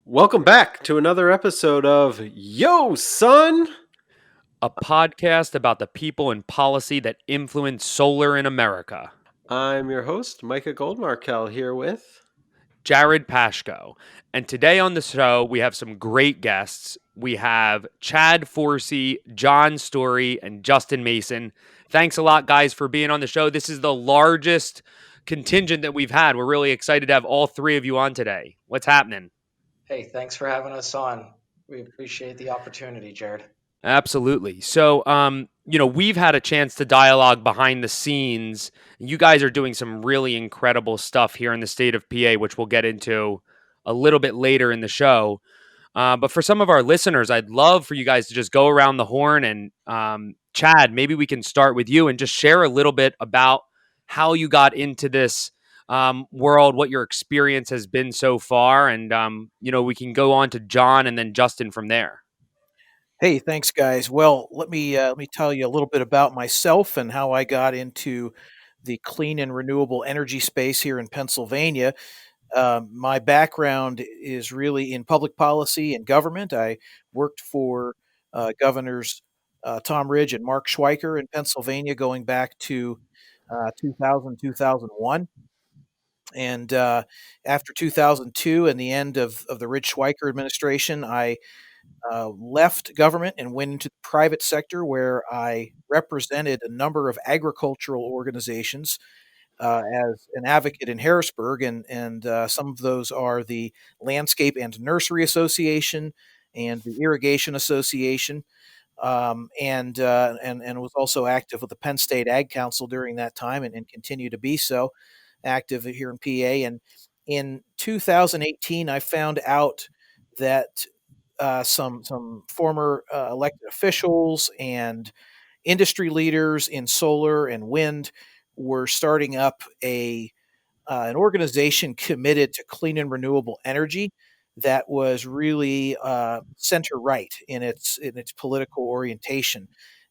Welcome back to another episode of Yo, son. A podcast about the people and policy that influence solar in America. I'm your host, Micah Goldmarkel, here with. Jared Pashko. And today on the show, we have some great guests. We have Chad Forsey, John Story, and Justin Mason. Thanks a lot, guys, for being on the show. This is the largest contingent that we've had. We're really excited to have all three of you on today. What's happening? Hey, thanks for having us on. We appreciate the opportunity, Jared. Absolutely. So, we've had a chance to dialogue behind the scenes. You guys are doing some really incredible stuff here in the state of PA, which we'll get into a little bit later in the show. But for some of our listeners, I'd love for you guys to just go around the horn and Chad, maybe we can start with you and just share a little bit about how you got into this world, what your experience has been so far, and we can go on to John and then Justin from there. Hey, thanks, guys. Well, let me tell you a little bit about myself and how I got into the clean and renewable energy space here in Pennsylvania. My background is really in public policy and government. I worked for Governors Tom Ridge and Mark Schweiker in Pennsylvania going back to 2000, 2001. And after 2002 and the end of the Ridge Schweiker administration, I left government and went into the private sector where I represented a number of agricultural organizations as an advocate in Harrisburg, and some of those are the Landscape and Nursery Association and the Irrigation Association, and was also active with the Penn State Ag Council during that time, and continue to be so active here in PA. And in 2018, I found out that some former elected officials and industry leaders in solar and wind were starting up an organization committed to clean and renewable energy that was really center right in its political orientation.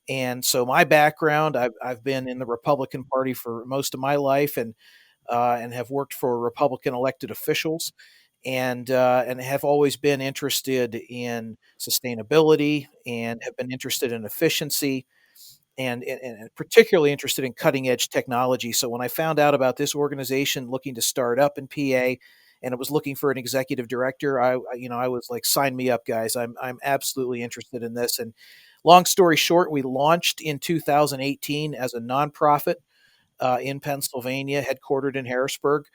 And so my background, I've been in the Republican Party for most of my life, and have worked for Republican elected officials, and have always been interested in sustainability and have been interested in efficiency and particularly interested in cutting edge technology. So when I found out about this organization looking to start up in PA, and it was looking for an executive director, I was like, sign me up, guys. I'm absolutely interested in this. And long story short, we launched in 2018 as a nonprofit in Pennsylvania, headquartered in Harrisburg,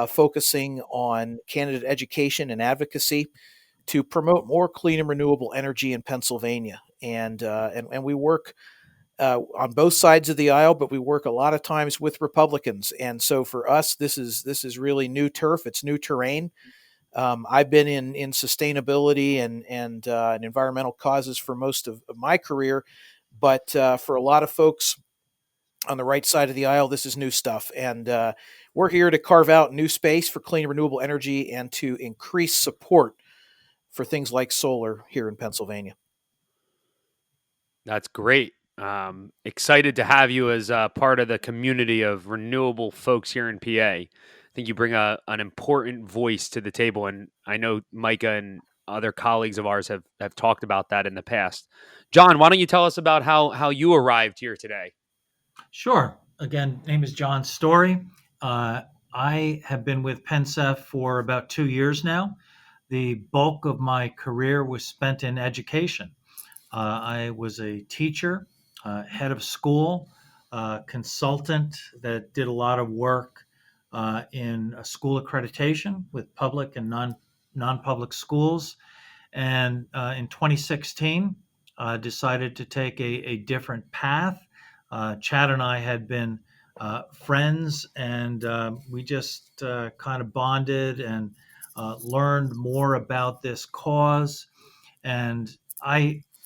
focusing on candidate education and advocacy to promote more clean and renewable energy in Pennsylvania. And we work on both sides of the aisle, but we work a lot of times with Republicans. And so for us, this is really new turf. It's new terrain. I've been in sustainability and environmental causes for most of my career, but for a lot of folks on the right side of the aisle, this is new stuff. And we're here to carve out new space for clean renewable energy and to increase support for things like solar here in Pennsylvania. That's great. Excited to have you as part of the community of renewable folks here in PA. I think you bring an important voice to the table, and I know Micah and other colleagues of ours have talked about that in the past. John, why don't you tell us about how you arrived here today? Sure. Again, name is John Story. I have been with PennSef for about 2 years now. The bulk of my career was spent in education. I was a teacher, head of school, consultant that did a lot of work in school accreditation with public and non-public schools. And in 2016, decided to take a different path. Chad and I had been friends, and we just kind of bonded and learned more about this cause. And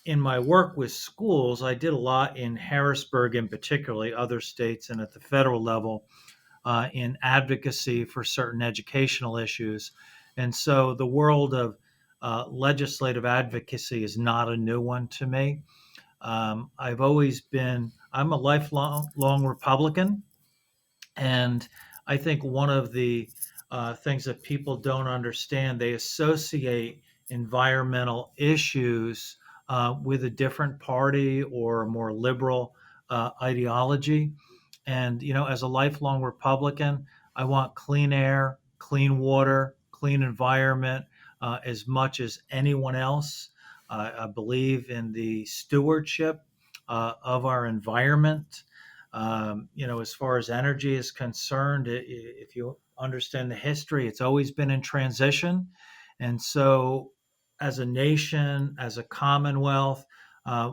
in my work with schools, I did a lot in Harrisburg, in particularly other states, and at the federal level in advocacy for certain educational issues. And so the world of legislative advocacy is not a new one to me. I'm a lifelong Republican, and I think one of the things that people don't understand. They associate environmental issues with a different party or a more liberal ideology. And, as a lifelong Republican, I want clean air, clean water, clean environment as much as anyone else. I believe in the stewardship of our environment. As far as energy is concerned, if you understand the history, it's always been in transition. And so, as a nation, as a commonwealth,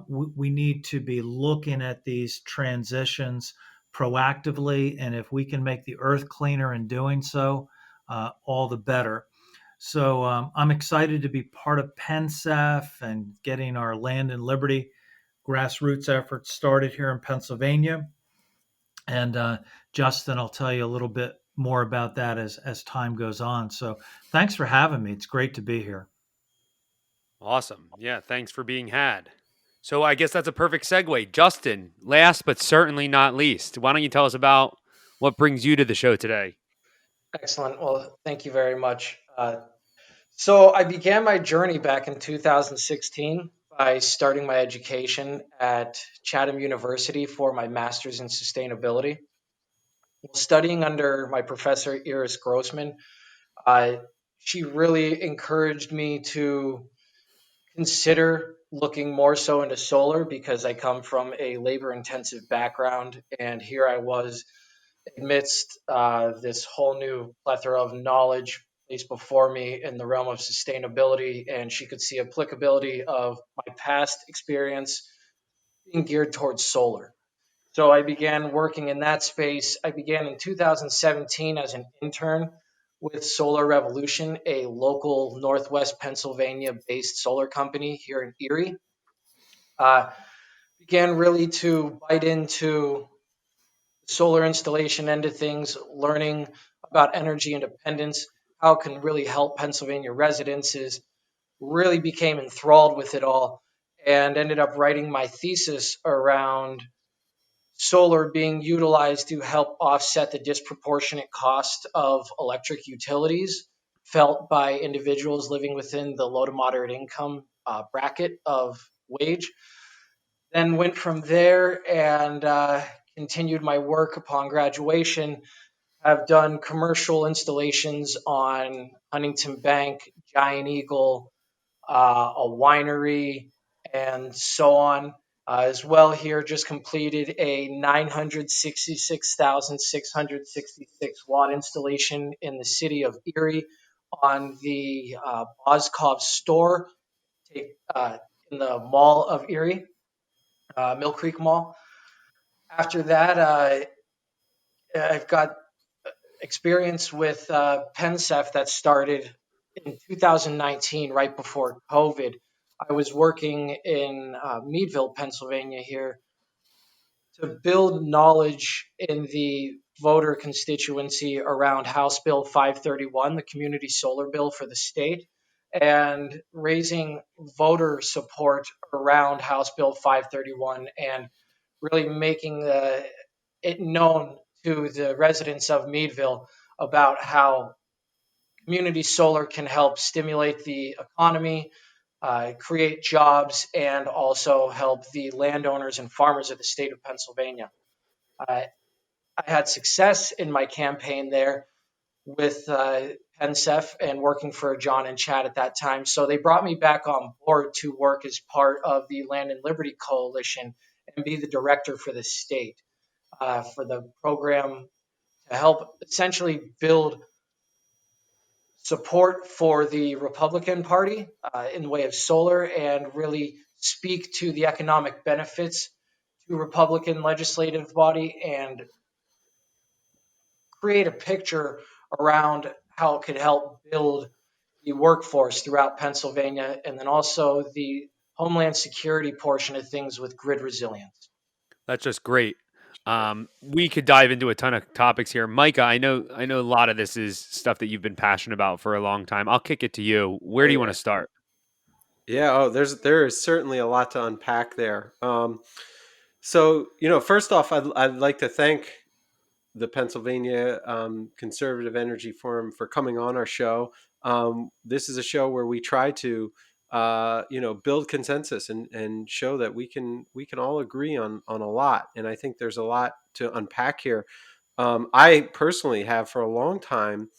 we need to be looking at these transitions proactively. And if we can make the earth cleaner in doing so, all the better. So I'm excited to be part of PennSF and getting our land and liberty grassroots efforts started here in Pennsylvania. And Justin, I'll tell you a little bit more about that as time goes on. So thanks for having me. It's great to be here. Awesome. Yeah, thanks for being had. So I guess that's a perfect segue. Justin, last but certainly not least, why don't you tell us about what brings you to the show today? Excellent. Well, thank you very much. So I began my journey back in 2016 by starting my education at Chatham University for my master's in sustainability. While studying under my professor, Iris Grossman, uh, she really encouraged me to consider looking more so into solar because I come from a labor intensive background. And here I was amidst this whole new plethora of knowledge placed before me in the realm of sustainability. And she could see applicability of my past experience being geared towards solar. So I began working in that space. I began in 2017 as an intern with Solar Revolution, a local Northwest Pennsylvania based solar company here in Erie. Uh, Began really to bite into the solar installation end of things, learning about energy independence, how it can really help Pennsylvania residents, is really became enthralled with it all and ended up writing my thesis around solar being utilized to help offset the disproportionate cost of electric utilities felt by individuals living within the low to moderate income bracket of wage. Then went from there and continued my work upon graduation. I've done commercial installations on Huntington Bank, Giant Eagle, a winery, and so on. As well, here just completed a 966,666 watt installation in the city of Erie on the Boskov store uh, in the Mall of Erie, Mill Creek Mall. After that, I've got experience with PennSef that started in 2019, right before COVID. I was working in Meadville, Pennsylvania, here to build knowledge in the voter constituency around House Bill 531, the community solar bill for the state, and raising voter support around House Bill 531 and really making it known to the residents of Meadville about how community solar can help stimulate the economy, create jobs, and also help the landowners and farmers of the state of Pennsylvania. I had success in my campaign there with PennSef and working for John and Chad at that time. So they brought me back on board to work as part of the Land and Liberty Coalition and be the director for the state for the program to help essentially build support for the Republican Party in the way of solar and really speak to the economic benefits to Republican legislative body and create a picture around how it could help build the workforce throughout Pennsylvania and then also the homeland security portion of things with grid resilience. That's just great. We could dive into a ton of topics here. Micah, I know a lot of this is stuff that you've been passionate about for a long time. I'll kick it to you. Where Oh, do you want yeah. to start? Yeah, there is certainly a lot to unpack there. So, first off, I'd like to thank the Pennsylvania Conservative Energy Forum for coming on our show. This is a show where we try to build consensus and show that we can all agree on a lot. And I think there's a lot to unpack here. I personally have for a long time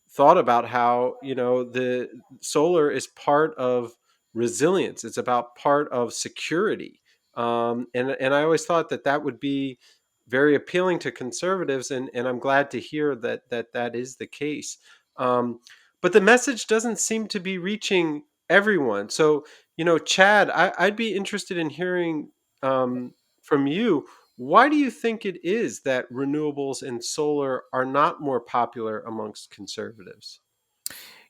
thought about how the solar is part of resilience. It's about part of security, and I always thought that would be very appealing to conservatives, and I'm glad to hear that is the case. Um, but the message doesn't seem to be reaching everyone. So Chad, I'd be interested in hearing from you. Why do you think it is that renewables and solar are not more popular amongst conservatives?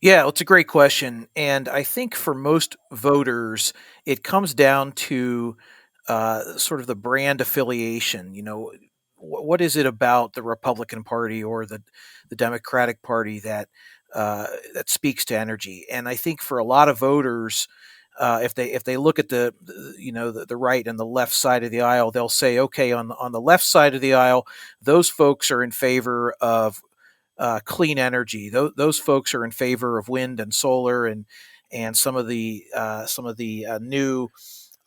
Yeah, well, it's a great question. And I think for most voters, it comes down to sort of the brand affiliation. What is it about the Republican Party or the Democratic Party that speaks to energy? And I think for a lot of voters, if they look at the right and the left side of the aisle, they'll say, okay, on the left side of the aisle, those folks are in favor of clean energy. Those folks are in favor of wind and solar and some of the new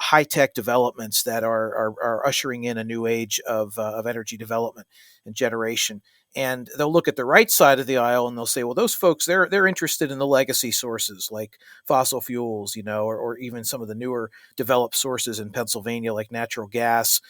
high tech developments that are ushering in a new age of energy development and generation. And they'll look at the right side of the aisle and they'll say, well, those folks they're interested in the legacy sources like fossil fuels, or even some of the newer developed sources in Pennsylvania like natural gas.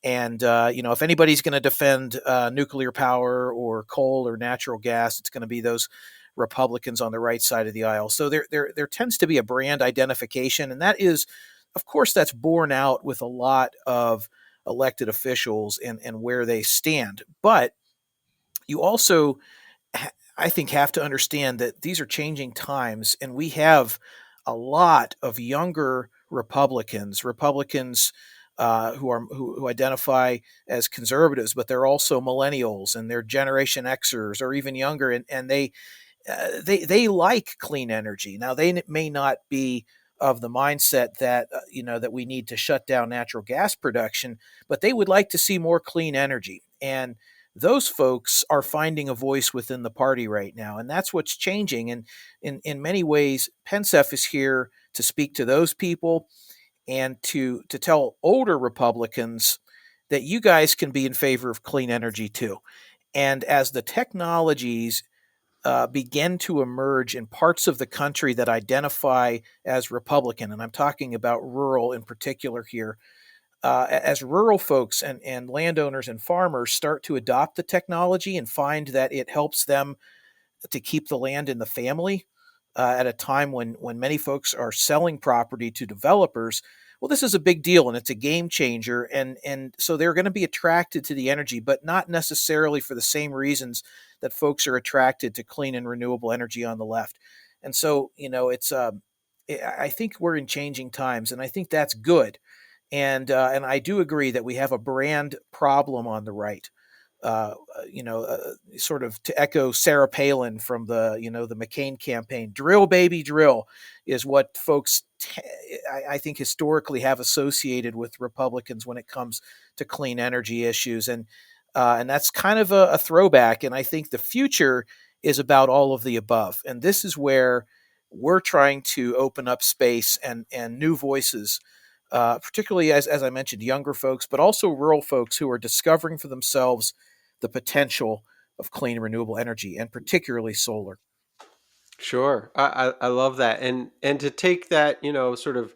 And if anybody's going to defend nuclear power or coal or natural gas, it's going to be those Republicans on the right side of the aisle. So there tends to be a brand identification, and that is, of course, that's borne out with a lot of elected officials and where they stand. But you also, I think, have to understand that these are changing times, and we have a lot of younger Republicans who identify as conservatives, but they're also millennials and they're Generation Xers or even younger, and they like clean energy. Now they may not be of the mindset that we need to shut down natural gas production, but they would like to see more clean energy. And those folks are finding a voice within the party right now, and that's what's changing. And in many ways, Pensef is here to speak to those people and to tell older Republicans that you guys can be in favor of clean energy too. And as the technologies begin to emerge in parts of the country that identify as Republican, and I'm talking about rural in particular here, as rural folks and landowners and farmers start to adopt the technology and find that it helps them to keep the land in the family at a time when many folks are selling property to developers. Well, this is a big deal and it's a game changer, and so they're going to be attracted to the energy, but not necessarily for the same reasons that folks are attracted to clean and renewable energy on the left. And so it's I think we're in changing times, and I think that's good. And I do agree that we have a brand problem on the right. Uh, Sort of to echo Sarah Palin from the McCain campaign, "Drill, baby, drill," is what folks I think historically have associated with Republicans when it comes to clean energy issues, and that's kind of a throwback. And I think the future is about all of the above, and this is where we're trying to open up space and new voices, particularly as I mentioned, younger folks, but also rural folks who are discovering for themselves the potential of clean renewable energy, and particularly solar. Sure. I love that. And to take that, sort of,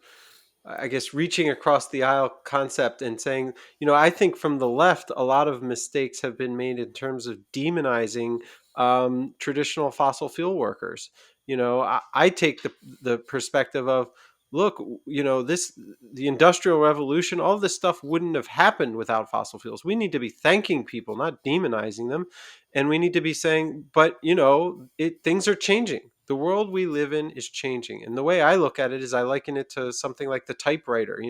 I guess, reaching across the aisle concept and saying, I think from the left, a lot of mistakes have been made in terms of demonizing traditional fossil fuel workers. I take the perspective of, look, the Industrial Revolution, all this stuff wouldn't have happened without fossil fuels. We need to be thanking people, not demonizing them. And we need to be saying, but, things are changing. The world we live in is changing. And the way I look at it is I liken it to something like the typewriter.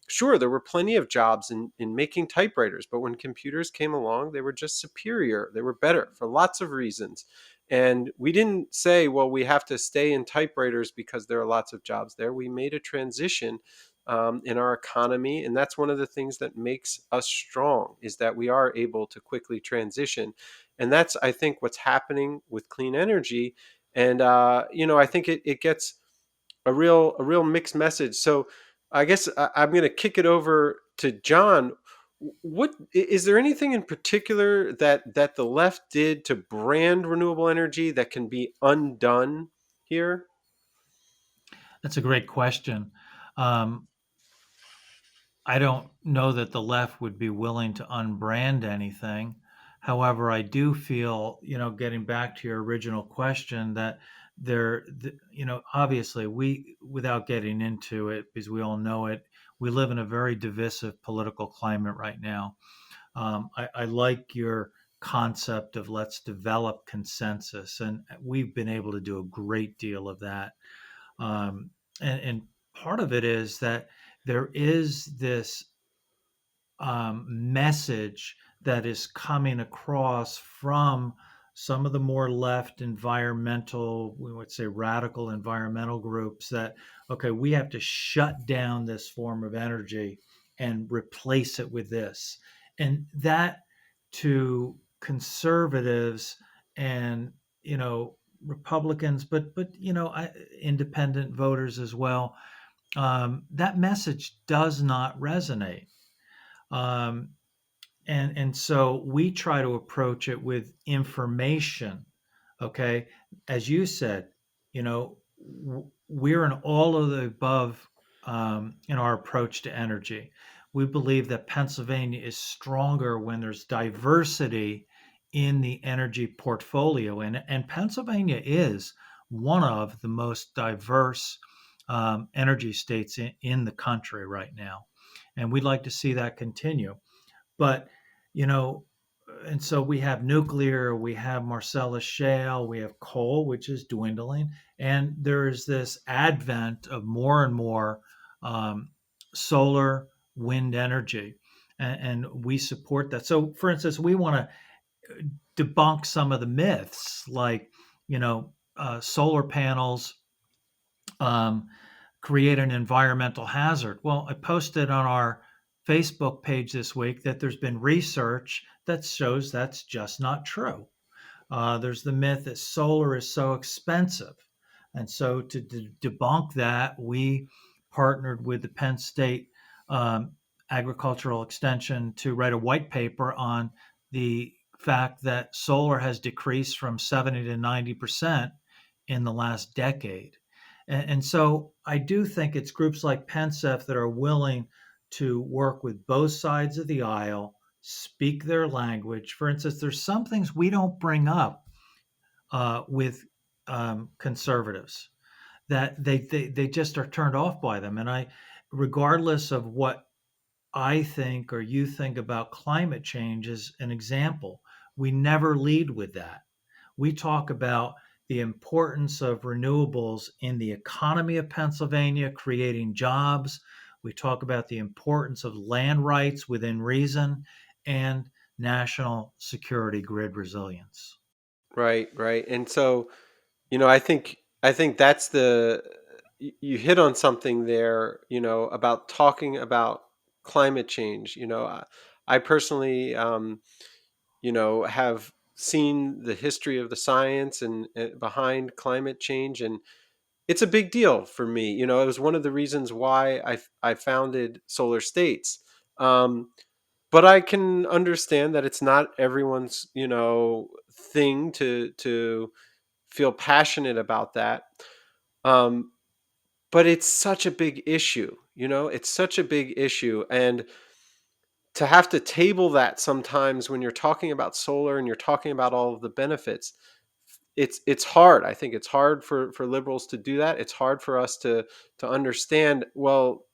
Sure, there were plenty of jobs in making typewriters, but when computers came along, they were just superior. They were better for lots of reasons. And we didn't say, well, we have to stay in typewriters because there are lots of jobs there. We made a transition in our economy, and that's one of the things that makes us strong, is that we are able to quickly transition. And that's, I think, what's happening with clean energy. And I think it gets a real mixed message. So I guess I'm going to kick it over to John. What is there anything in particular that the left did to brand renewable energy that can be undone here? That's a great question. Um, I don't know that the left would be willing to unbrand anything. However, I do feel, getting back to your original question, that obviously without getting into it, because we all know it, we live in a very divisive political climate right now. I like your concept of let's develop consensus, and we've been able to do a great deal of that. Um, and part of it is that there is this message that is coming across from some of the more left environmental, we would say radical environmental groups, that, okay, we have to shut down this form of energy and replace it with this. And that, to conservatives and, Republicans, but independent voters as well, that message does not resonate. Um, and so we try to approach it with information. Okay, as you said, we're in all of the above in our approach to energy. We believe that Pennsylvania is stronger when there's diversity in the energy portfolio, and Pennsylvania is one of the most diverse energy states in the country right now, and we'd like to see that continue. But, you know, and so we have nuclear, we have Marcellus shale, we have coal, which is dwindling, and there is this advent of more and more um, solar, wind energy, and we support that. So, for instance, we want to debunk some of the myths, like, solar panels um, create an environmental hazard. Well, I posted on our Facebook page this week that there's been research that shows that's just not true. There's the myth that solar is so expensive. And so, to debunk that, we partnered with the Penn State um, Agricultural Extension to write a white paper on the fact that solar has decreased from 70 to 90% in the last decade. And so I do think it's groups like PennSef that are willing to work with both sides of the aisle, speak their language. For instance, there's some things we don't bring up with conservatives, that they just are turned off by them. And regardless of what I think or you think about climate change, as an example, we never lead with that. We talk about the importance of renewables in the economy of Pennsylvania, creating jobs. We talk about the importance of land rights within reason and national security grid resilience. Right, right. And so, I think that's you hit on something there, about talking about climate change. I personally, have seen the history of the science and behind climate change, and it's a big deal for me. It was one of the reasons why I founded Solar States. Um, but I can understand that it's not everyone's, thing to feel passionate about that. Um, but it's such a big issue, it's such a big issue. And to have to table that sometimes when you're talking about solar and you're talking about all of the benefits, it's hard. I think it's hard for liberals to do that. It's hard for us to understand, well,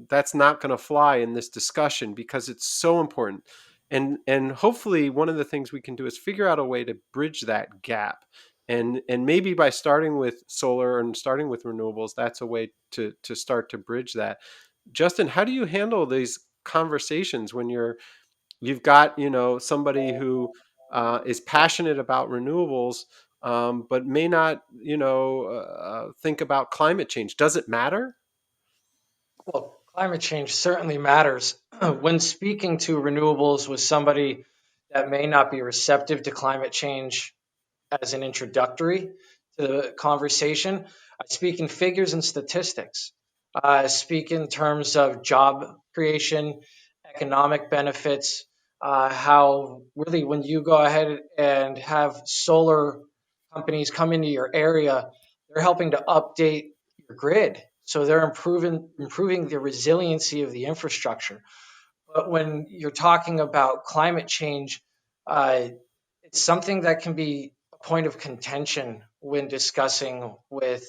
that's not going to fly in this discussion because it's so important. And hopefully one of the things we can do is figure out a way to bridge that gap. And maybe by starting with solar and starting with renewables, that's a way to start to bridge that. Justin, how do you handle these conversations when you've got somebody who is passionate about renewables, but may not think about climate change? Does it matter? Well, climate change certainly matters. When speaking to renewables with somebody that may not be receptive to climate change as an introductory to the conversation, I speak in figures and statistics. I speak in terms of job creation, economic benefits, how really when you go ahead and have solar companies come into your area, they're helping to update your grid. So they're improving the resiliency of the infrastructure. But when you're talking about climate change, uh, it's something that can be a point of contention when discussing with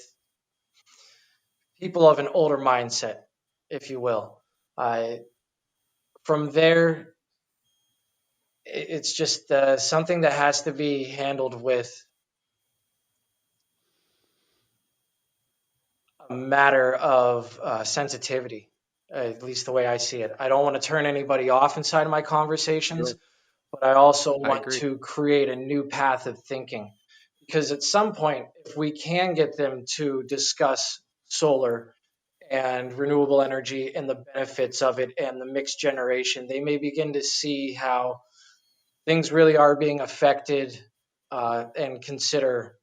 people of an older mindset, if you will. Uh, from there, it's just something that has to be handled with a matter of sensitivity, at least the way I see it. I don't want to turn anybody off inside of my conversations, Sure. but I also I want agree. to create a new path of thinking. Because at some point, if we can get them to discuss solar and renewable energy and the benefits of it and the mixed generation, they may begin to see how things really are being affected and consider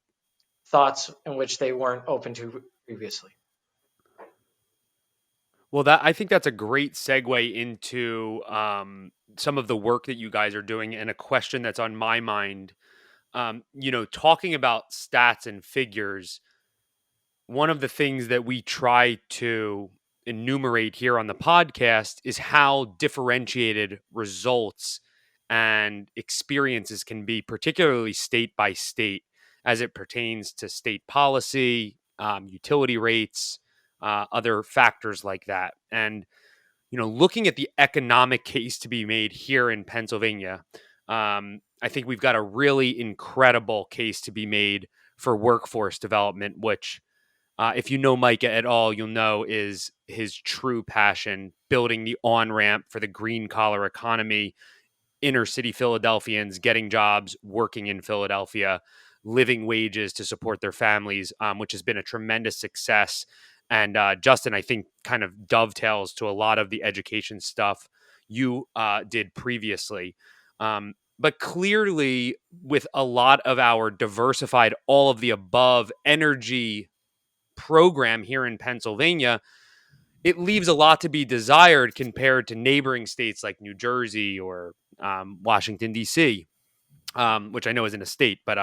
thoughts in which they weren't open to previously. Well, that I think that's a great segue into some of the work that you guys are doing, and a question that's on my mind. Talking about stats and figures, one of the things that we try to enumerate here on the podcast is how differentiated results and experiences can be, particularly state by state, as it pertains to state policy, utility rates, other factors like that. And looking at the economic case to be made here in Pennsylvania, I think we've got a really incredible case to be made for workforce development, which, if you know Micah at all, you'll know is his true passion, building the on ramp for the green collar economy, inner city Philadelphians getting jobs, working in Philadelphia, living wages to support their families, which has been a tremendous success. And Justin, I think, kind of dovetails to a lot of the education stuff you did previously. But clearly, with a lot of our diversified, all of the above energy program here in Pennsylvania, it leaves a lot to be desired compared to neighboring states like New Jersey or Washington, D.C., which I know isn't a state, but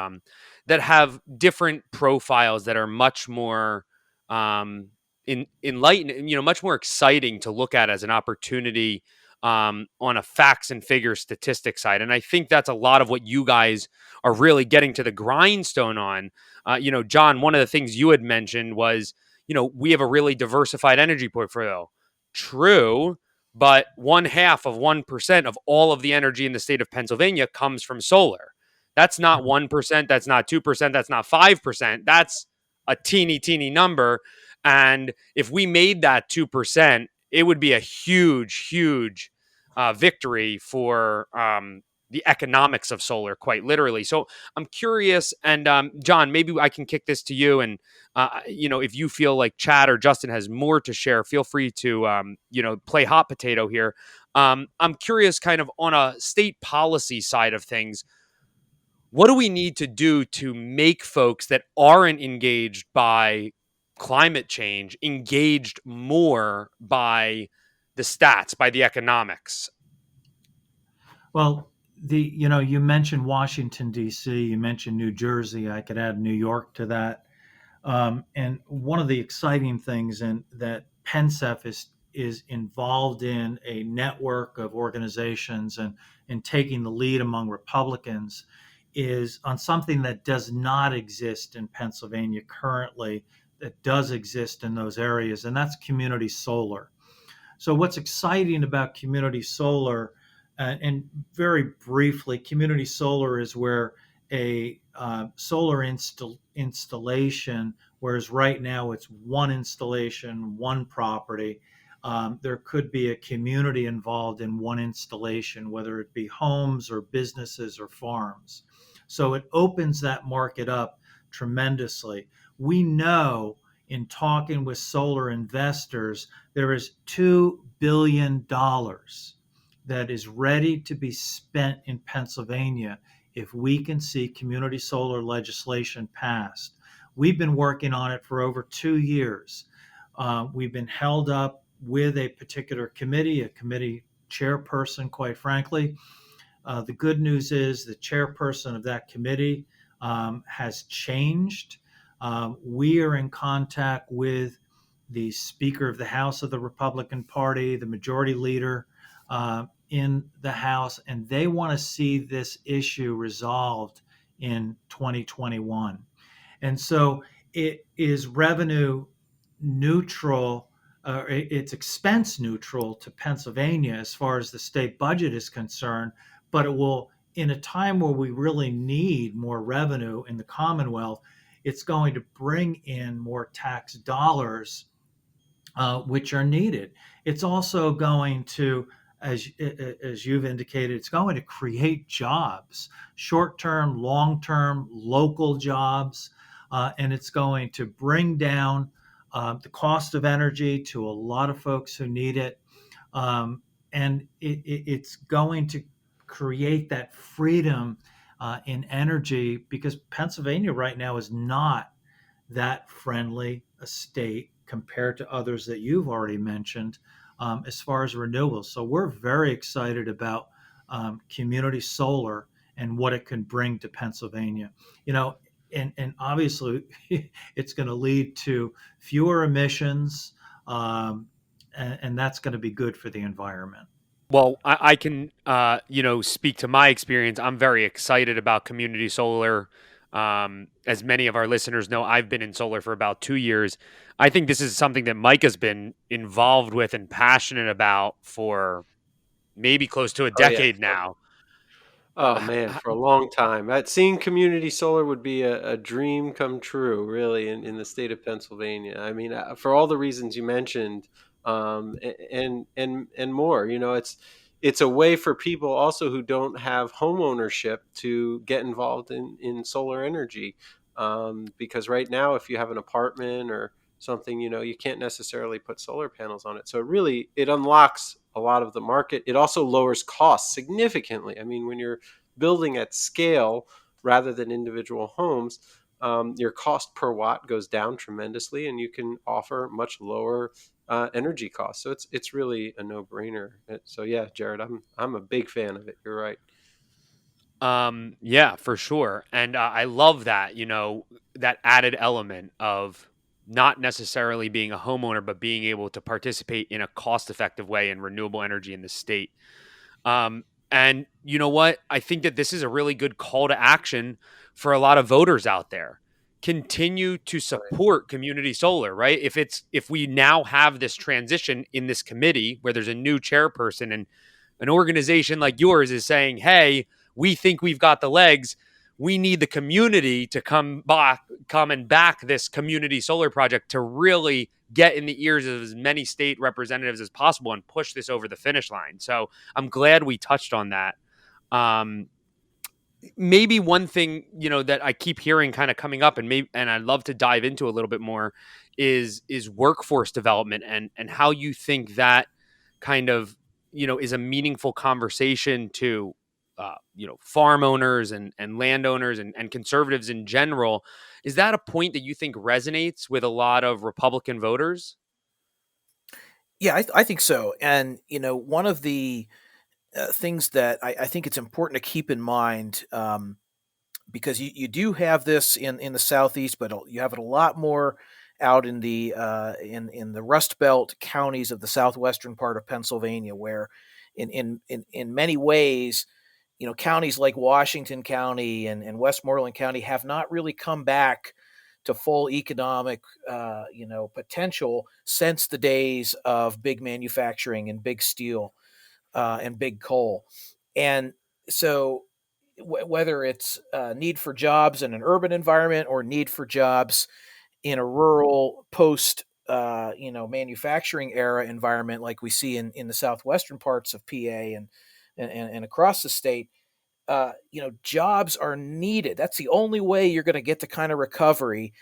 that have different profiles that are much more enlightening, much more exciting to look at as an opportunity on a facts and figures statistics side. And I think that's a lot of what you guys are really getting to the grindstone on. John, one of the things you had mentioned was, we have a really diversified energy portfolio. True, but 0.5% of all of the energy in the state of Pennsylvania comes from solar. That's not 1%. That's not 2%. That's not 5%. That's a teeny, teeny number. And if we made that 2%, it would be a huge, huge victory for the economics of solar, quite literally. So I'm curious, and John, maybe I can kick this to you, and if you feel like Chad or Justin has more to share, feel free to play hot potato here. I'm curious, kind of on a state policy side of things, what do we need to do to make folks that aren't engaged by climate change engaged more by the stats, by the economics? Well, you mentioned Washington D.C., you mentioned New Jersey. I could add New York to that. And one of the exciting things and that PennSef is involved in a network of organizations and taking the lead among Republicans is on something that does not exist in Pennsylvania currently, that does exist in those areas, and that's community solar. So, what's exciting about community solar, and very briefly, community solar is where a solar installation, whereas right now it's one installation, one property. There could be a community involved in one installation, whether it be homes or businesses or farms. So it opens that market up tremendously. We know in talking with solar investors, there is $2 billion that is ready to be spent in Pennsylvania if we can see community solar legislation passed. We've been working on it for over 2 years. We've been held up with a particular committee, a committee chairperson, quite frankly. The good news is the chairperson of that committee has changed. We are in contact with the Speaker of the House of the Republican Party, the Majority Leader in the House, and they want to see this issue resolved in 2021. And so it is revenue neutral, it's expense neutral to Pennsylvania as far as the state budget is concerned, but it will, in a time where we really need more revenue in the Commonwealth, it's going to bring in more tax dollars, which are needed. It's also going to, as you've indicated, it's going to create jobs, short-term, long-term, local jobs, and it's going to bring down the cost of energy to a lot of folks who need it. And it's going to create that freedom in energy, because Pennsylvania right now is not that friendly a state compared to others that you've already mentioned as far as renewables. So we're very excited about community solar and what it can bring to Pennsylvania. You know, and obviously it's going to lead to fewer emissions, and that's going to be good for the environment. Well, I can, speak to my experience. I'm very excited about community solar. As many of our listeners know, I've been in solar for about 2 years. I think this is something that Mike has been involved with and passionate about for maybe close to a Oh yeah. decade now. Oh man, for a long time. Seeing community solar would be a dream come true, really, in the state of Pennsylvania. I mean, for all the reasons you mentioned, and more. You know, it's a way for people also who don't have home ownership to get involved in solar energy. Because right now, if you have an apartment or something, you know, you can't necessarily put solar panels on it. So it unlocks a lot of the market. It also lowers costs significantly. I mean, when you're building at scale rather than individual homes, your cost per watt goes down tremendously, and you can offer much lower energy costs. So it's really a no brainer. So yeah, Jared, I'm a big fan of it. You're right. Yeah, for sure. And I love that, that added element of not necessarily being a homeowner, but being able to participate in a cost effective way in renewable energy in the state. And you know what? I think that this is a really good call to action for a lot of voters out there. Continue to Right. support community solar, right? If we now have this transition in this committee where there's a new chairperson and an organization like yours is saying, hey, we think we've got the legs. We need the community to come and back this community solar project to really get in the ears of as many state representatives as possible and push this over the finish line. So I'm glad we touched on that. Um, Maybe one thing that I keep hearing kind of coming up, and I'd love to dive into a little bit more, is workforce development and how you think that kind of is a meaningful conversation to farm owners and landowners and conservatives in general. Is that a point that you think resonates with a lot of Republican voters? Yeah, I think so. And one of the things that I think it's important to keep in mind, because you do have this in the southeast, but you have it a lot more out in the in the Rust Belt counties of the southwestern part of Pennsylvania, where in many ways, counties like Washington County and Westmoreland County have not really come back to full economic potential since the days of big manufacturing and big steel and big coal. And so whether it's need for jobs in an urban environment or need for jobs in a rural post manufacturing era environment like we see in the southwestern parts of PA and across the state, jobs are needed. That's the only way you're going to get the kind of recovery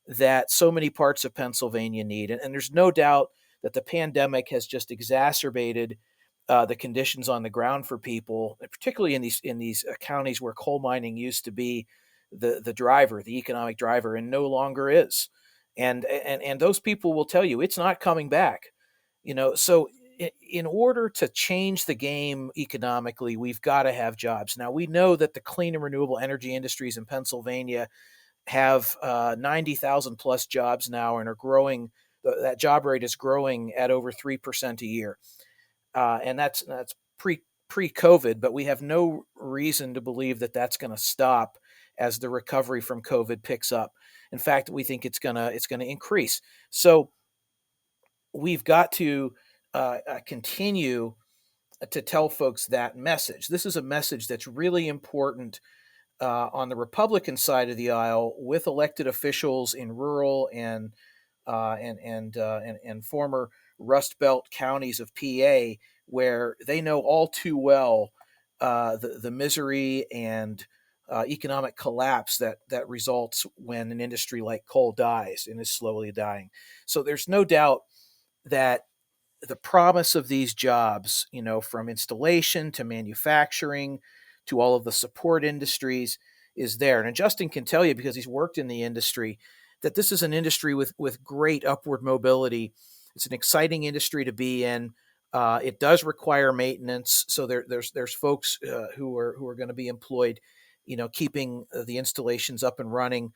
that so many parts of Pennsylvania need. And there's no doubt that the pandemic has just exacerbated the conditions on the ground for people, particularly in these counties where coal mining used to be the driver, the economic driver, and no longer is. And those people will tell you it's not coming back. So in order to change the game economically, we've got to have jobs. Now we know that the clean and renewable energy industries in Pennsylvania have 90,000 plus jobs now and are growing. That job rate is growing at over 3% a year, and that's pre COVID. But we have no reason to believe that that's going to stop as the recovery from COVID picks up. In fact, we think it's gonna increase. So we've got to continue to tell folks that message. This is a message that's really important on the Republican side of the aisle with elected officials in rural and former Rust Belt counties of PA, where they know all too well the misery and economic collapse that results when an industry like coal dies and is slowly dying. So there's no doubt that the promise of these jobs, from installation to manufacturing to all of the support industries, is there. And Justin can tell you, because he's worked in the industry, that this is an industry with great upward mobility. It's an exciting industry to be in. It does require maintenance, so there's folks who are going to be employed, keeping the installations up and running.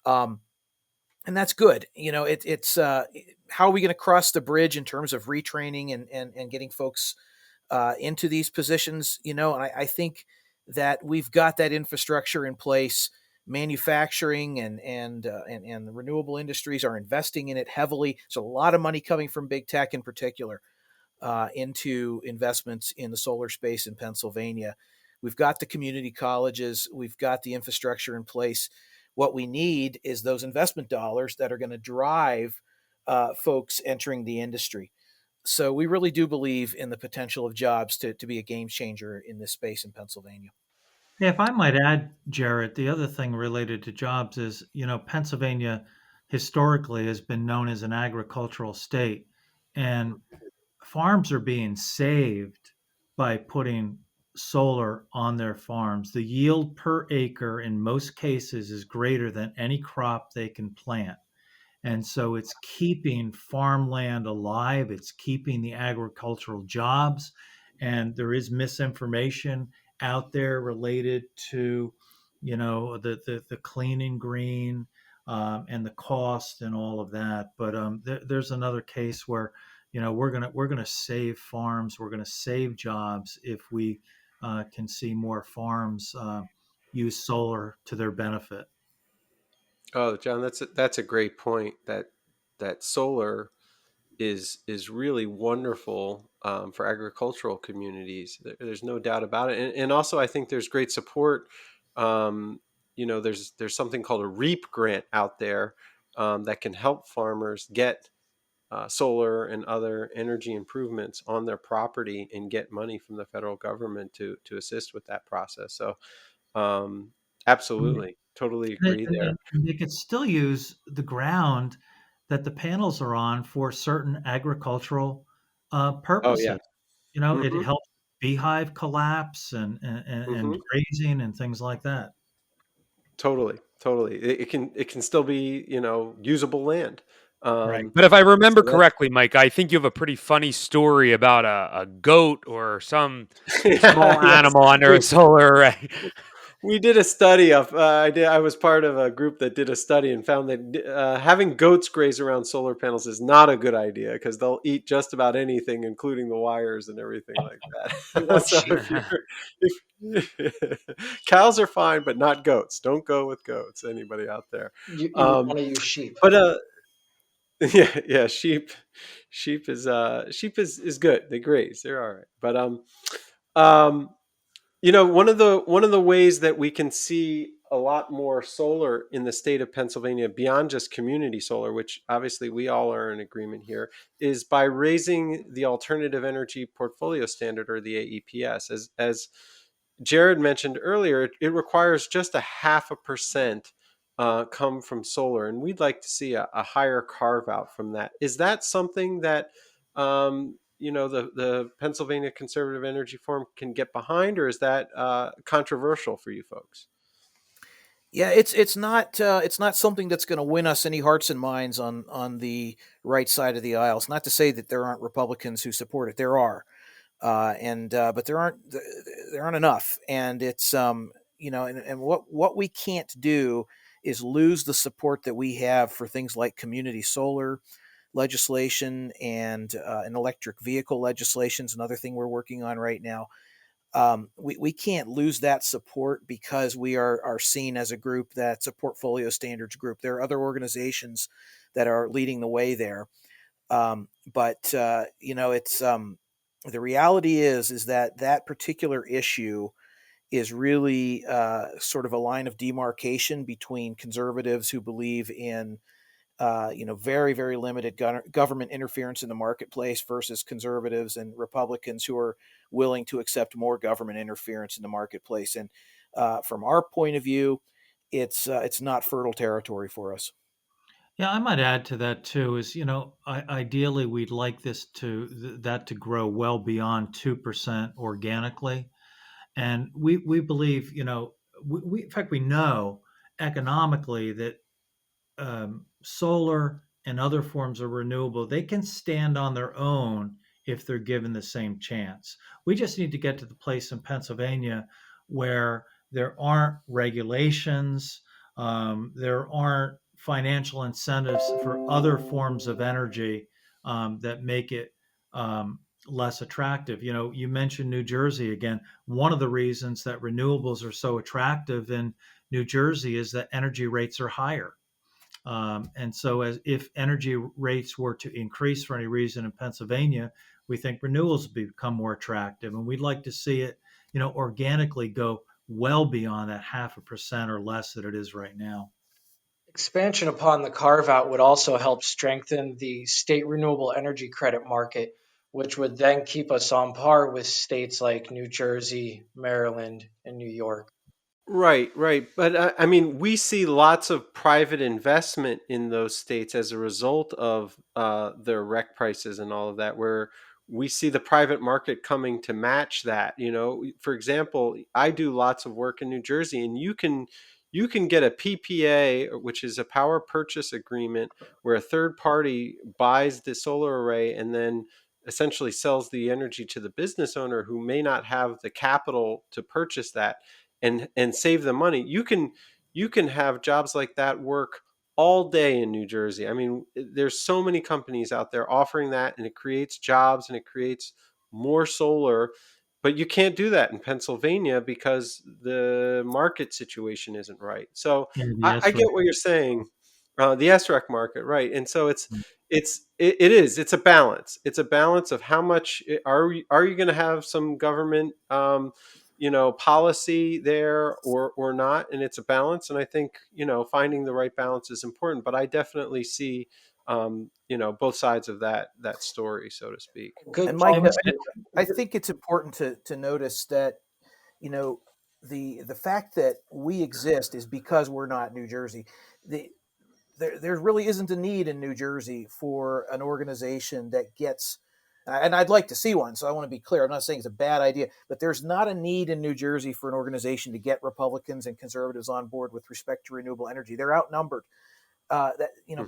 And that's good. It's how are we going to cross the bridge in terms of retraining and getting folks into these positions? And I think that we've got that infrastructure in place. Manufacturing and the renewable industries are investing in it heavily. So a lot of money coming from big tech in particular into investments in the solar space in Pennsylvania. We've got the community colleges. We've got the infrastructure in place. What we need is those investment dollars that are going to drive folks entering the industry. So we really do believe in the potential of jobs to be a game changer in this space in Pennsylvania. Yeah, if I might add, Jarrett, the other thing related to jobs is, Pennsylvania historically has been known as an agricultural state, and farms are being saved by putting solar on their farms. The yield per acre in most cases is greater than any crop they can plant. And so it's keeping farmland alive, it's keeping the agricultural jobs. And there is misinformation out there related to, the clean and green and the cost and all of that. But there's another case where, we're gonna save farms, we're gonna save jobs if we can see more farms use solar to their benefit. Oh, John, that's a great point. That solar is really wonderful for agricultural communities. There's no doubt about it, and also I think there's great support. There's something called a REAP grant out there that can help farmers get solar and other energy improvements on their property and get money from the federal government to assist with that process. So, absolutely, totally And agree there. they could still use the ground that the panels are on for certain agricultural Oh yeah. purposes. It Hmm. helps beehive collapse and Hmm. grazing and things like that. Totally, totally. It can still be usable land. Right. But if I remember So that's correctly, Mike, I think you have a pretty funny story about a goat or some yeah, small yes. animal under a solar array. We did a study of I was part of a group that did a study and found that having goats graze around solar panels is not a good idea because they'll eat just about anything, including the wires and everything like You that. want So sheep. if cows are fine, but not goats. Don't go with goats. Anybody out there? You would Um, want to use sheep. but yeah, sheep is good. They graze. They're all right. But um, one of the ways that we can see a lot more solar in the state of Pennsylvania beyond just community solar, which obviously we all are in agreement here, is by raising the alternative energy portfolio standard, or the AEPS. As Jared mentioned earlier, it requires just a 0.5% come from solar, and we'd like to see a higher carve out from that. Is that something that the Pennsylvania Conservative Energy Forum can get behind, or is that controversial for you folks? Yeah, it's not something that's going to win us any hearts and minds on the right side of the aisle. It's not to say that there aren't Republicans who support it. There are, and but there aren't enough. And it's and what we can't do is lose the support that we have for things like community solar legislation and an electric vehicle legislation is another thing we're working on right now. We can't lose that support because we are seen as a group that's a portfolio standards group. There are other organizations that are leading the way there. But it's the reality is that particular issue is really sort of a line of demarcation between conservatives who believe in very, very limited government interference in the marketplace versus conservatives and Republicans who are willing to accept more government interference in the marketplace. And from our point of view, it's not fertile territory for us. Yeah, I might add to that too. Is ideally we'd like that to grow well beyond 2% organically, and we believe we in fact we know economically that solar and other forms of renewable, they can stand on their own if they're given the same chance. We just need to get to the place in Pennsylvania where there aren't regulations, there aren't financial incentives for other forms of energy that make it less attractive. You mentioned New Jersey again. One of the reasons that renewables are so attractive in New Jersey is that energy rates are higher. And so, as if energy rates were to increase for any reason in Pennsylvania, we think renewables become more attractive, and we'd like to see it, organically go well beyond that 0.5% or less that it is right now. Expansion upon the carve out would also help strengthen the state renewable energy credit market, which would then keep us on par with states like New Jersey, Maryland, and New York. Right, right. But I mean, we see lots of private investment in those states as a result of their rec prices and all of that, where we see the private market coming to match that. For example, I do lots of work in New Jersey, and you can get a PPA, which is a power purchase agreement, where a third party buys the solar array and then essentially sells the energy to the business owner who may not have the capital to purchase that and save the money. You can have jobs like that work all day in New Jersey. I mean, there's so many companies out there offering that, and it creates jobs and it creates more solar. But you can't do that in Pennsylvania because the market situation isn't right. So Yeah, the I SREC. get what you're saying. The SREC market, right? And so it's a balance. It's a balance of how much are you going to have some government policy there or not, and it's a balance. And I think finding the right balance is important. But I definitely see both sides of that story, so to speak. Good And Mike, policy. I think it's important to notice that you know the fact that we exist is because we're not New Jersey. The there really isn't a need in New Jersey for an organization that gets, and I'd like to see one. So I want to be clear. I'm not saying it's a bad idea, but there's not a need in New Jersey for an organization to get Republicans and conservatives on board with respect to renewable energy. They're outnumbered. Hmm.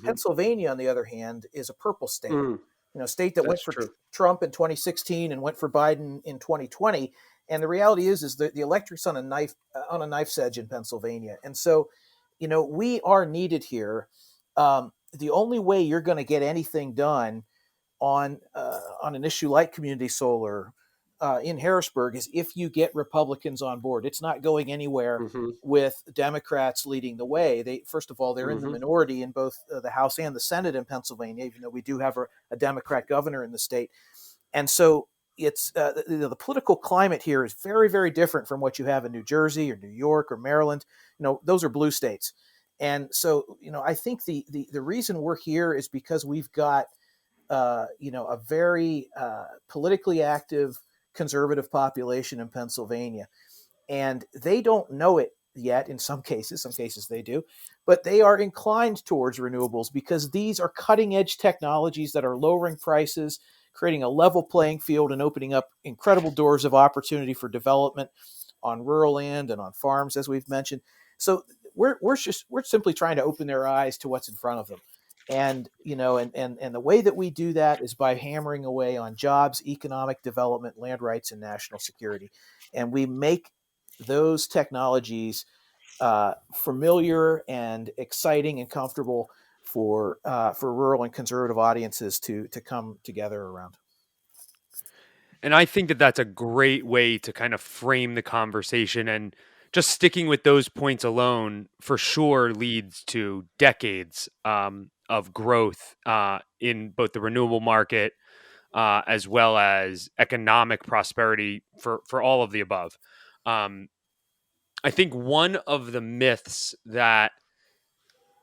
Pennsylvania, on the other hand, is a purple state. Mm, State that went that's for true. Trump in 2016 and went for Biden in 2020. And the reality is that the electric's on a knife's edge in Pennsylvania. And so, we are needed here. The only way you're going to get anything done on an issue like community solar in Harrisburg is if you get Republicans on board. It's not going anywhere Hmm. with Democrats leading the way. They first of all they're in the Hmm. minority in both the House and the Senate in Pennsylvania, even though we do have a Democrat governor in the state, and so. It's the political climate here is very, very different from what you have in New Jersey or New York or Maryland. Those are blue states, and so I think the reason we're here is because we've got a very politically active conservative population in Pennsylvania, and they don't know it yet. In some cases they do, but they are inclined towards renewables because these are cutting edge technologies that are lowering prices, creating a level playing field, and opening up incredible doors of opportunity for development on rural land and on farms, as we've mentioned. So we're simply trying to open their eyes to what's in front of them. And and the way that we do that is by hammering away on jobs, economic development, land rights, and national security. And we make those technologies familiar and exciting and comfortable for rural and conservative audiences to come together around. And I think that that's a great way to kind of frame the conversation. And just sticking with those points alone for sure leads to decades of growth in both the renewable market as well as economic prosperity for all of the above. Um, I think one of the myths that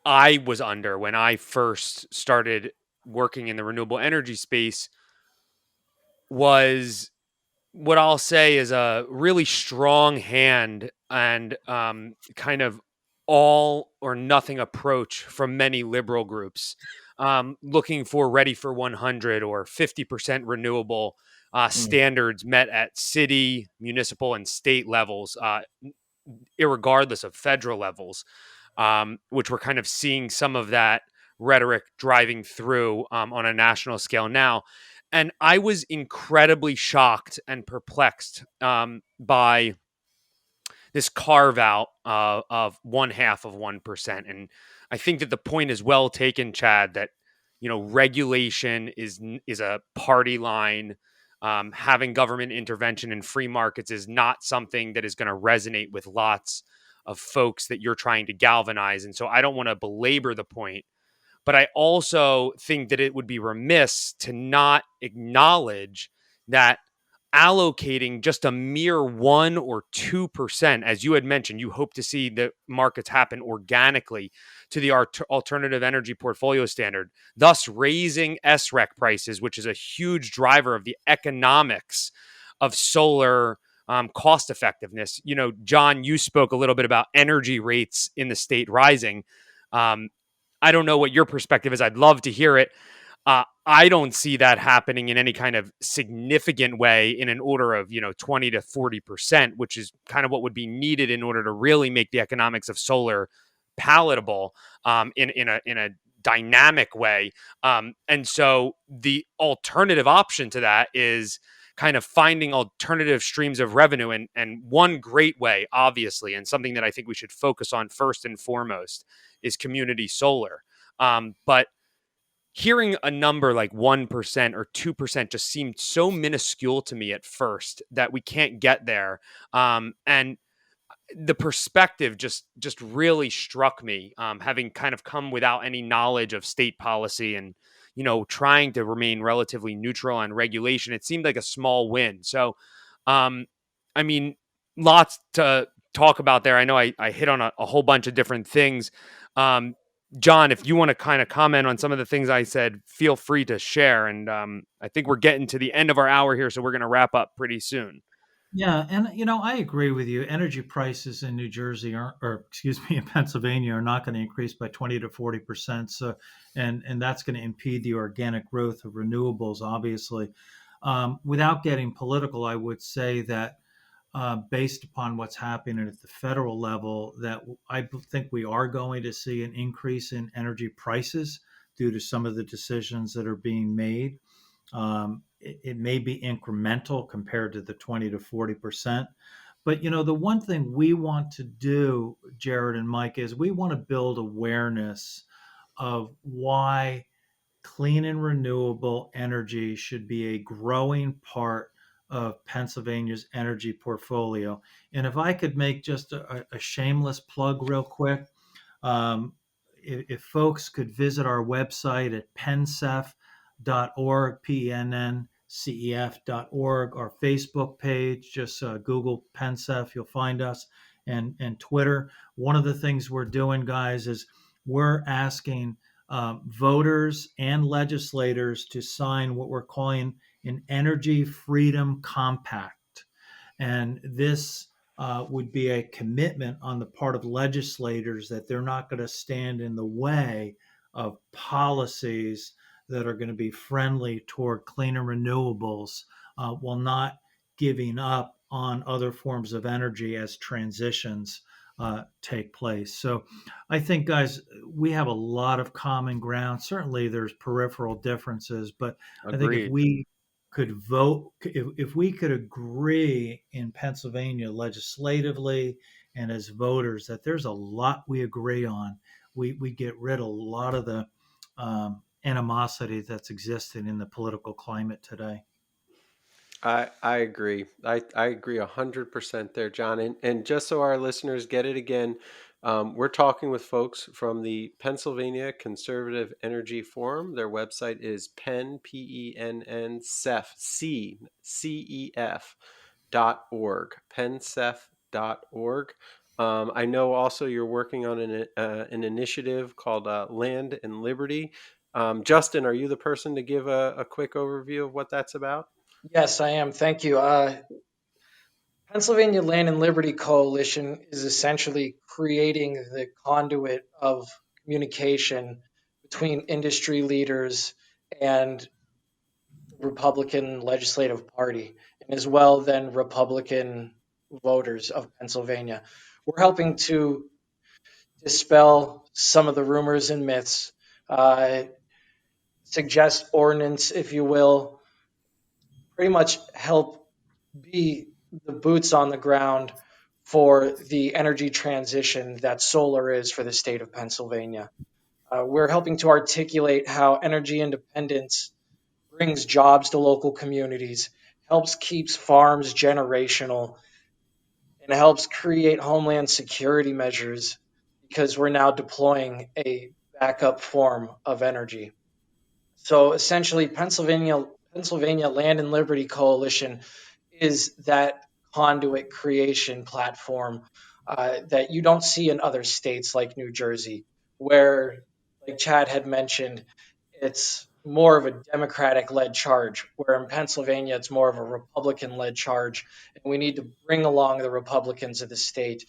I was under when I first started working in the renewable energy space was what I'll say is a really strong hand and kind of all or nothing approach from many liberal groups looking for ready for 100 or 50% renewable Mm. standards met at city, municipal, and state levels, irregardless of federal levels, which we're kind of seeing some of that rhetoric driving through on a national scale now. And I was incredibly shocked and perplexed by this carve out of 1/2 of 1%. And I think that the point is well taken, Chad, that regulation is a party line. Having government intervention in free markets is not something that is going to resonate with lots of folks that you're trying to galvanize. And so I don't want to belabor the point, but I also think that it would be remiss to not acknowledge that allocating just a mere 1 or 2%, as you had mentioned, you hope to see the markets happen organically to the alternative energy portfolio standard, thus raising SREC prices, which is a huge driver of the economics of solar cost effectiveness. John, you spoke a little bit about energy rates in the state rising. Um, I don't know what your perspective is. I'd love to hear it. I don't see that happening in any kind of significant way in an order of 20 to 40%, which is kind of what would be needed in order to really make the economics of solar palatable in a dynamic way. And so the alternative option to that is kind of finding alternative streams of revenue. And one great way, obviously, and something that I think we should focus on first and foremost is community solar. But hearing a number like 1% or 2% just seemed so minuscule to me at first that we can't get there. And the perspective just really struck me, having kind of come without any knowledge of state policy and trying to remain relatively neutral on regulation. It seemed like a small win. So, um, I mean, lots to talk about there. I know I hit on a whole bunch of different things. Um, John, if you want to kind of comment on some of the things I said, feel free to share. And I think we're getting to the end of our hour here, so we're going to wrap up pretty soon. Yeah, and I agree with you. Energy prices in New Jersey are, or excuse me, in Pennsylvania are not going to increase by 20 to 40%. So, and that's going to impede the organic growth of renewables, obviously. Without getting political, I would say that based upon what's happening at the federal level, that I think we are going to see an increase in energy prices due to some of the decisions that are being made. It may be incremental compared to the 20 to 40%. But the one thing we want to do, Jared and Mike, is we want to build awareness of why clean and renewable energy should be a growing part of Pennsylvania's energy portfolio. And if I could make just a shameless plug real quick, um, if folks could visit our website at pensef.org, PENNCEF.org, our Facebook page, just Google Pensef, you'll find us, and Twitter. One of the things we're doing, guys, is we're asking voters and legislators to sign what we're calling an Energy Freedom Compact. And this would be a commitment on the part of legislators that they're not going to stand in the way of policies that are going to be friendly toward cleaner renewables while not giving up on other forms of energy as transitions take place. So I think, guys, we have a lot of common ground. Certainly there's peripheral differences, but I think if Agreed. we could vote, if we could agree in Pennsylvania legislatively and as voters that there's a lot we agree on, we get rid of a lot of the animosity that's existing in the political climate today. I agree. I agree 100% there, John. And just so our listeners get it again, we're talking with folks from the Pennsylvania Conservative Energy Forum. Their website is PENN CEF dot org, pensef.org. I know also you're working on an initiative called Land and Liberty. Justin, are you the person to give a quick overview of what that's about? Yes, I am. Thank you. Pennsylvania Land and Liberty Coalition is essentially creating the conduit of communication between industry leaders and the Republican legislative party, and as well then Republican voters of Pennsylvania. We're helping to dispel some of the rumors and myths, uh, suggest ordinance, if you will, pretty much help be the boots on the ground for the energy transition that solar is for the state of Pennsylvania. We're helping to articulate how energy independence brings jobs to local communities, helps keeps farms generational, and helps create homeland security measures because we're now deploying a backup form of energy. So essentially, Pennsylvania Land and Liberty Coalition is that conduit creation platform that you don't see in other states like New Jersey, where, like Chad had mentioned, it's more of a Democratic led charge, where in Pennsylvania it's more of a Republican led charge. And we need to bring along the Republicans of the state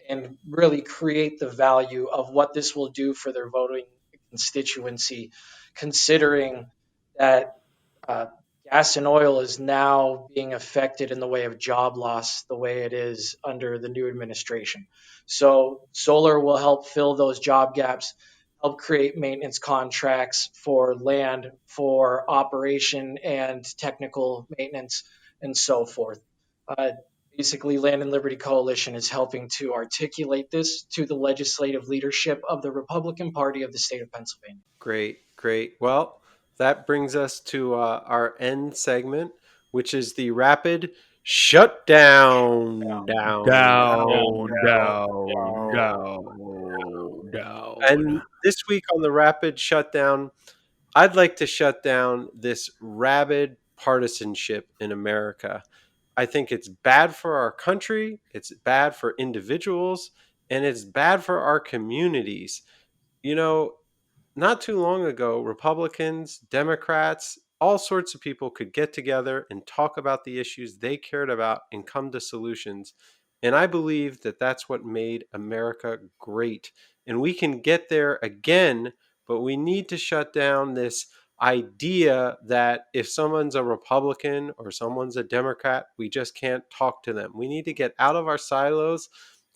and really create the value of what this will do for their voting constituency, considering that uh, gas and oil is now being affected in the way of job loss the way it is under the new administration. So solar will help fill those job gaps, help create maintenance contracts for land, for operation and technical maintenance, and so forth. Uh, Basically, Land and Liberty Coalition is helping to articulate this to the legislative leadership of the Republican Party of the state of Pennsylvania. Great, great. Well, that brings us to our end segment, which is the rapid shutdown. Down, down, down, down. And this week on the rapid shutdown, I'd like to shut down this rabid partisanship in America. I think it's bad for our country, it's bad for individuals, and it's bad for our communities. You know, not too long ago, Republicans, Democrats, all sorts of people could get together and talk about the issues they cared about and come to solutions. And I believe that that's what made America great. And we can get there again, but we need to shut down this idea that if someone's a Republican or someone's a Democrat, we just can't talk to them. We need to get out of our silos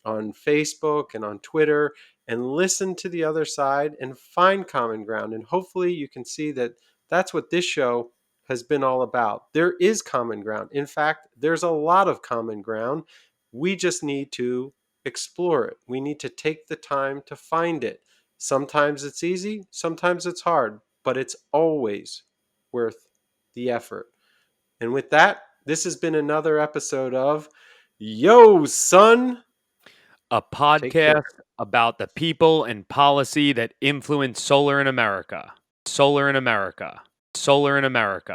on Facebook and on Twitter and listen to the other side and find common ground. And hopefully you can see that that's what this show has been all about. There is common ground. In fact, there's a lot of common ground. We just need to explore it. We need to take the time to find it. Sometimes it's easy, sometimes it's hard, but it's always worth the effort. And with that, this has been another episode of Yo, son. A Take care. podcast about the people and policy that influence solar in America. Solar in America. Solar in America.